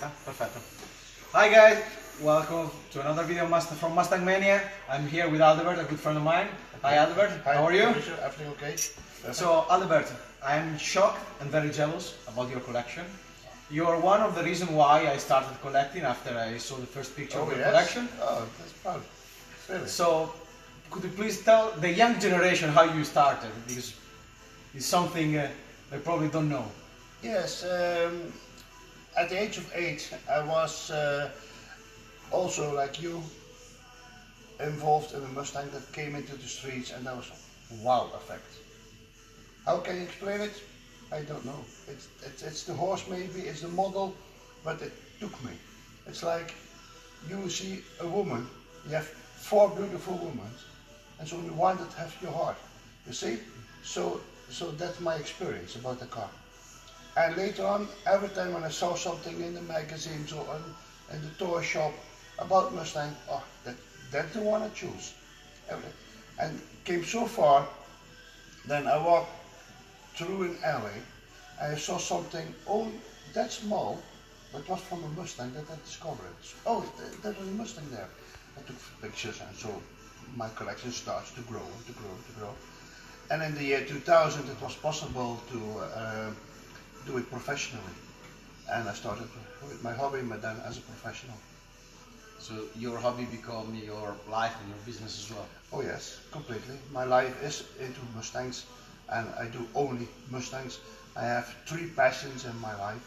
sta? Perfetto. Hi guys, welcome to another video from MustangMania. I'm here with Adelbert, a good friend of mine. Hi Adelbert, how are you? Everything okay? So Adelbert, I'm shocked and very jealous about your collection. You're one of the reasons why I started collecting after I saw the first picture of your collection. Oh, that's proud. Really? So, could you please tell the young generation how you started? Because it's something they probably don't know. Yes, at the age of 8 I was also, like you, involved in a Mustang that came into the streets, and that was a wow effect. How can you explain it? I don't know. It's the horse maybe, it's the model, but it took me. It's like you see a woman, you have 4 beautiful women, and so only one that has your heart. You see? So that's my experience about the car. And later on, every time when I saw something in the magazines or in the toy shop about Mustang, oh, that's the one I choose. And came so far, then I walked through an alley, I saw something, oh, that small, but was from a Mustang that I discovered. Oh, there was a Mustang there. I took pictures, and so my collection starts to grow and to grow and to grow. And in the year 2000 it was possible to do it professionally. And I started with my hobby, but then as a professional. So your hobby became your life and your business as well? Oh yes, completely. My life is into Mustangs, and I do only Mustangs. I have 3 passions in my life,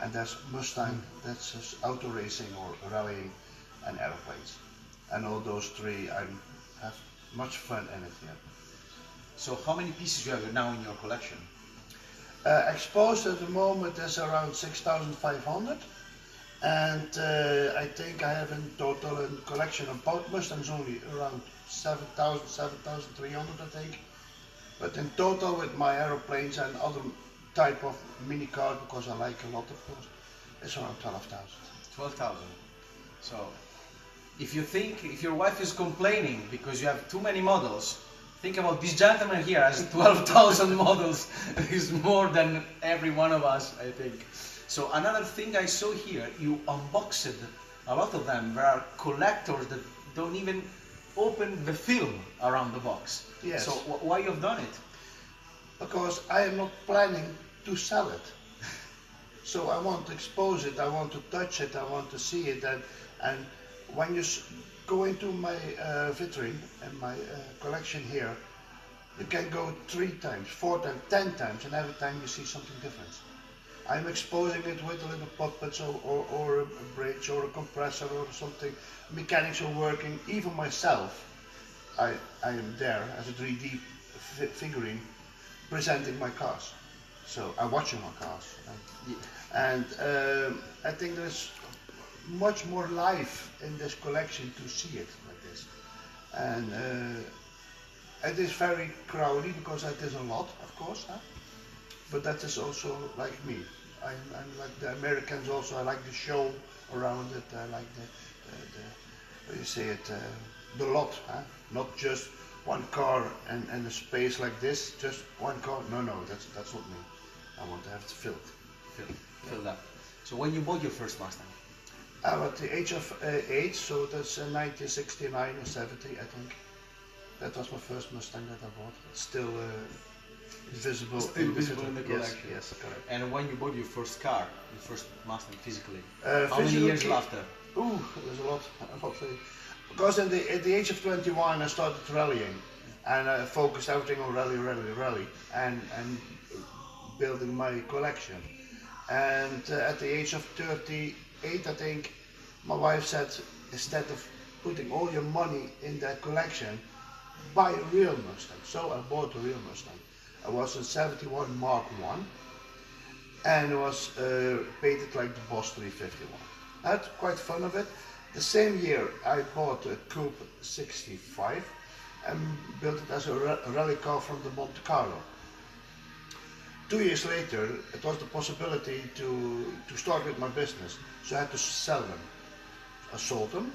and that's Mustang, that's just auto racing or rallying, and aeroplanes. And all those 3, I have much fun in it here. So how many pieces you have now in your collection? Exposed at the moment is around 6,500, and I think I have in total in collection of both Mustangs only around 7,000, 7,300 I think. But in total with my aeroplanes and other type of mini cars, because I like a lot of those, it's around 12,000. 12,000. So if your wife is complaining because you have too many models, think about this gentleman here has 12,000 models. It's more than every one of us, I think. So another thing I saw here, you unboxed a lot of them. There are collectors that don't even open the film around the box. Yes. So why you've done it? Because I am not planning to sell it. So I want to expose it, I want to touch it, I want to see it, and when you go into my vitrine and my collection here, you can go 3 times, 4 times, 10 times, and every time you see something different. I'm exposing it with a little puppets or a bridge or a compressor or something. Mechanics are working, even myself. I am there as a 3D figurine presenting my cars. So I'm watching my cars. And I think there's much more life in this collection to see it like this. And it is very crowded because it is a lot, of course. Huh? But that is also like me. I'm like the Americans also. I like the show around it. I like the how you say it, the lot. Huh? Not just one car and a space like this. Just one car. No, that's not me. I want to have it filled. Filled up. So when you bought your first Mustang? At the age of 8, so that's 1969 or 70, I think. That was my first Mustang that I bought. It's still visible. Still visible in the collection. Yes, correct. And when you bought your first car, your first Mustang physically, how physically, many years after? Ooh, there's a lot. Because at the age of 21 I started rallying, and I focused everything on rally, and building my collection. And at the age of 38, I think, my wife said, instead of putting all your money in that collection, buy a real Mustang. So I bought a real Mustang. I was in 71 Mark I, and it was painted like the Boss 351. I had quite fun of it. The same year I bought a Coupe 65 and built it as a rally car from the Monte Carlo. 2 years later, it was the possibility to start with my business, so I had to sell them. I sold them,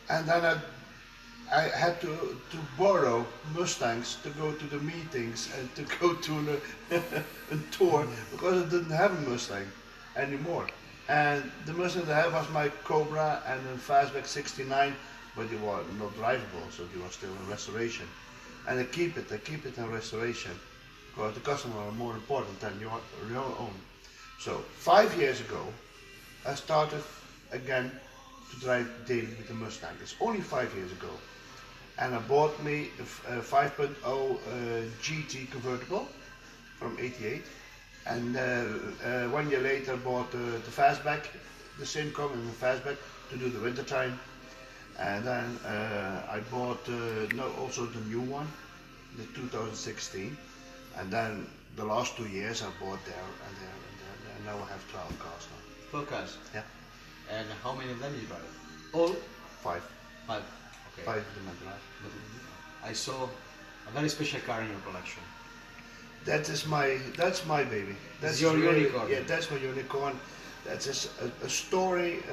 and then I had to borrow Mustangs to go to the meetings and to go to a tour, because I didn't have a Mustang anymore. And the Mustang that I had was my Cobra and then Fastback 69, but they were not drivable, so they were still in restoration. And I keep it in restoration, because the customer are more important than your own. So 5 years ago, I started again to drive daily with the Mustang. It's only 5 years ago. And I bought me a 5.0 GT convertible from '88. And 1 year later I bought the Fastback, the same car in the Fastback to do the winter time. And then I bought also the new one, the 2016. And then the last 2 years I bought there and there and there. And now I have 12 cars now. 12 cars? Yeah. And how many of them you drive? All? 5. 5. Okay. 5 of them I drive. I saw a very special car in your collection. That's my baby. That's your unicorn. Yeah, that's my unicorn. That's a story.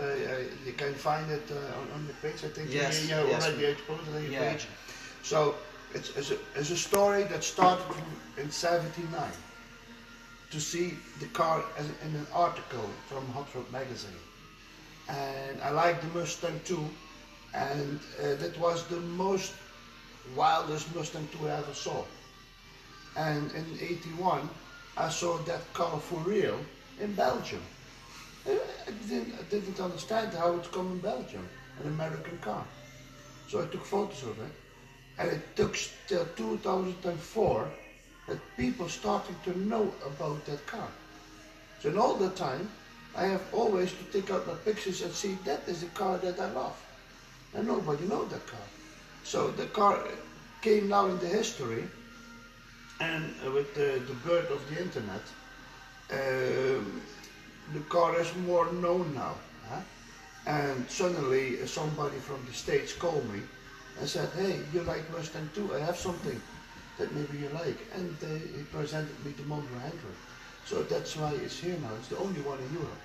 You can find it on the page. I think yes, you already exposed it on your page. Yeah. So it's a story that started in '79. To see the car in an article from Hot Rod magazine, and I like the Mustang II, and that was the most wildest Mustang II I ever saw. And in '81, I saw that car for real in Belgium. I didn't understand how it's come in Belgium, an American car. So I took photos of it, and it took till 2004 that people started to know about that car. So in all the time, I have always to take out my pictures and see that is the car that I love. And nobody knows that car. So the car came now in the history, and with the birth of the internet, the car is more known now. Huh? And suddenly somebody from the States called me and said, hey, you like Mustang II? I have something that maybe you like. And he presented me the Monroe 100. So that's why it's here now. It's the only one in Europe.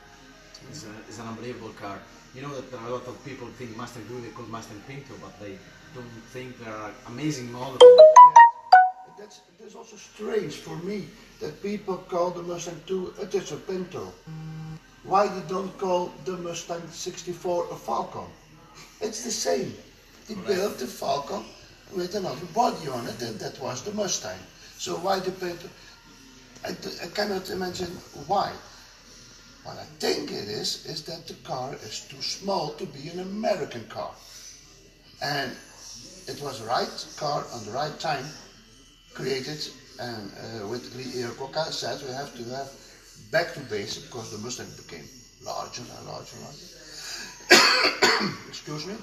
It's an unbelievable car. You know that there are a lot of people think Mustang II, they call Mustang Pinto, but they don't think there are amazing models. Yeah. That's also strange for me that people call the Mustang II a Pinto. Why they don't call the Mustang 64 a Falcon? It's the same. They built the Falcon with another body on it, and that was the Mustang. So why the Pinto? I cannot imagine why. What I think it is that the car is too small to be an American car. And it was the right car on the right time, created, and with Lee Iacocca said we have to have back to basic because the Mustang became larger and larger and larger. Excuse me.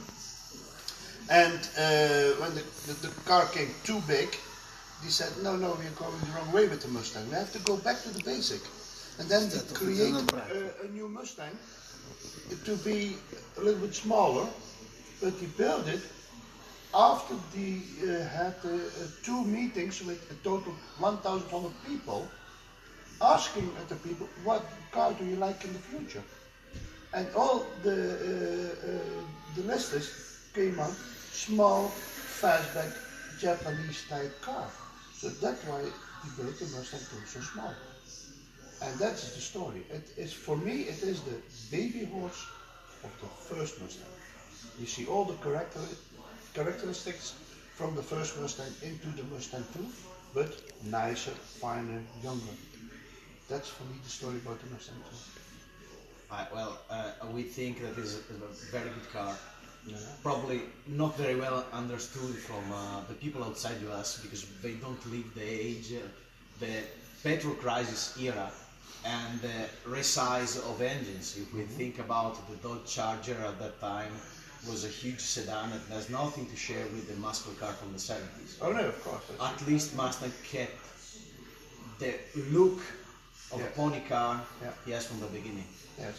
And when the car came too big, they said, no, we are going the wrong way with the Mustang. We have to go back to the basic. And then they created a new Mustang to be a little bit smaller, but they built it after they had 2 meetings with a total 1,100 people, asking the people, what car do you like in the future? And all the listers came out, small, fastback, Japanese type car. So that's why they built the Mustang II so small. And that's the story. It is, for me, it is the baby horse of the first Mustang. You see all the characteristics from the first Mustang into the Mustang II, but nicer, finer, younger. That's for me the story about the Mustang II. We think that is a very good car. Yeah. Probably not very well understood from the people outside US because they don't live the age, the petrol crisis era, and the resize of engines. If we think about the Dodge Charger at that time, was a huge sedan that has nothing to share with the muscle car from the 70s. Oh no, of course. At least Mustang kept the look of a pony car he has from the beginning. Yes.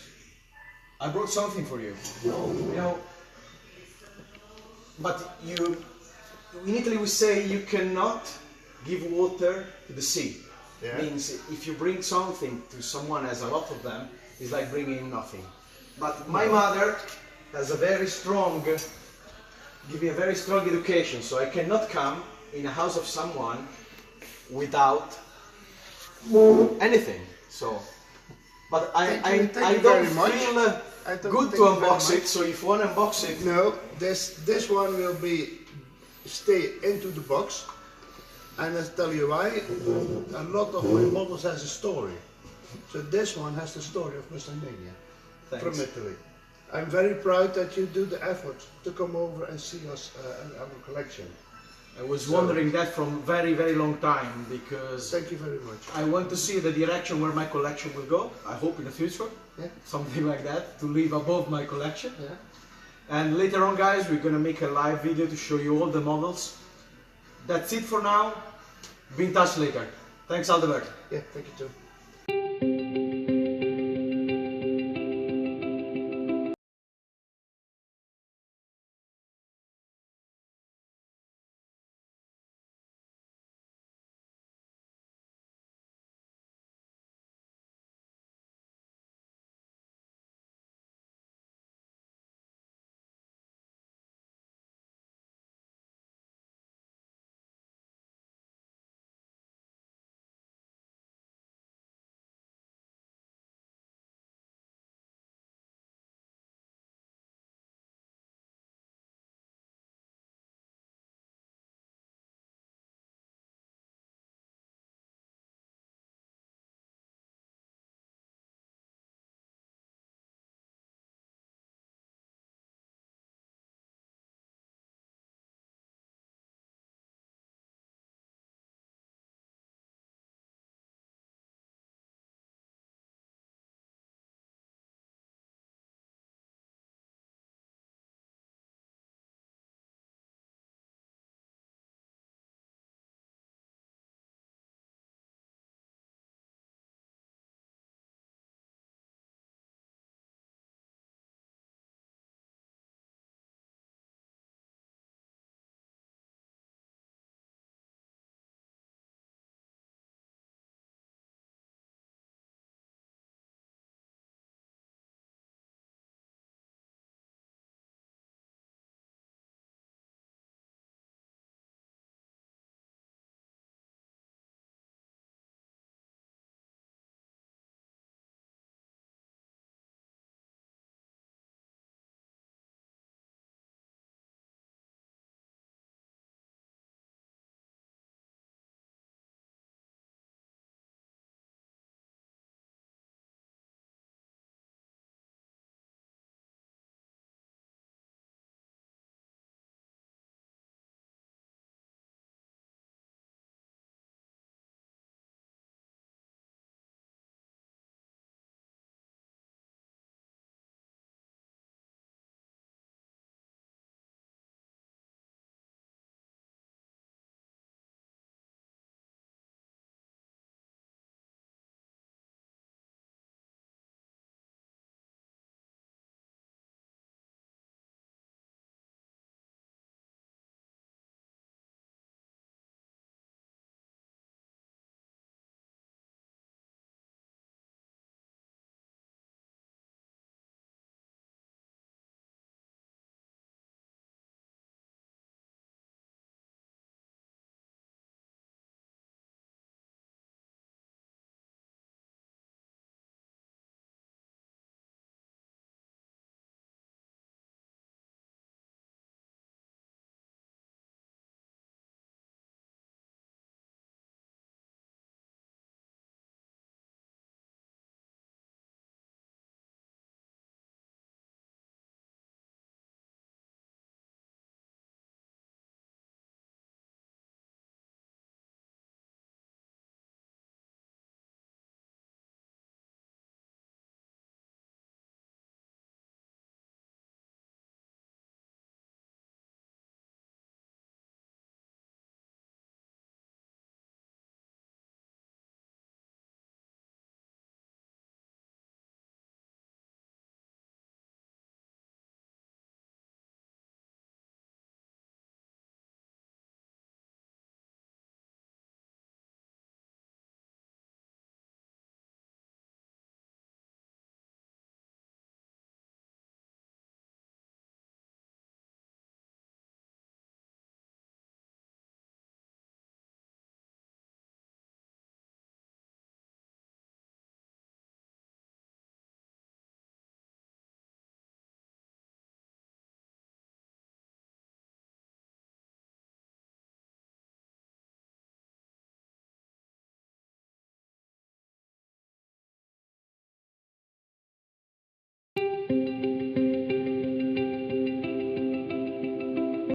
I brought something for you. You know, but in Italy we say you cannot give water to the sea. Yeah. Means if you bring something to someone as a lot of them, it's like bringing nothing. But my mother has a very strong, give me a very strong education, so I cannot come in a house of someone without anything. So, But Thank I you don't very much. feel I don't good thank to you very unbox it, much. so if you want to unbox it... No, this one will stay into the box, and I'll tell you why. A lot of my models has a story, so this one has the story of MUSTANGMANIA from Italy. I'm very proud that you do the effort to come over and see us and our collection. I was wondering that from very long time, because Thank you very much. I want to see the direction where my collection will go. I hope in the future, something like that, to live above my collection. Yeah. And later on, guys, we're gonna make a live video to show you all the models. That's it for now. Be in touch later. Thanks, Adelbert. Yeah, thank you too.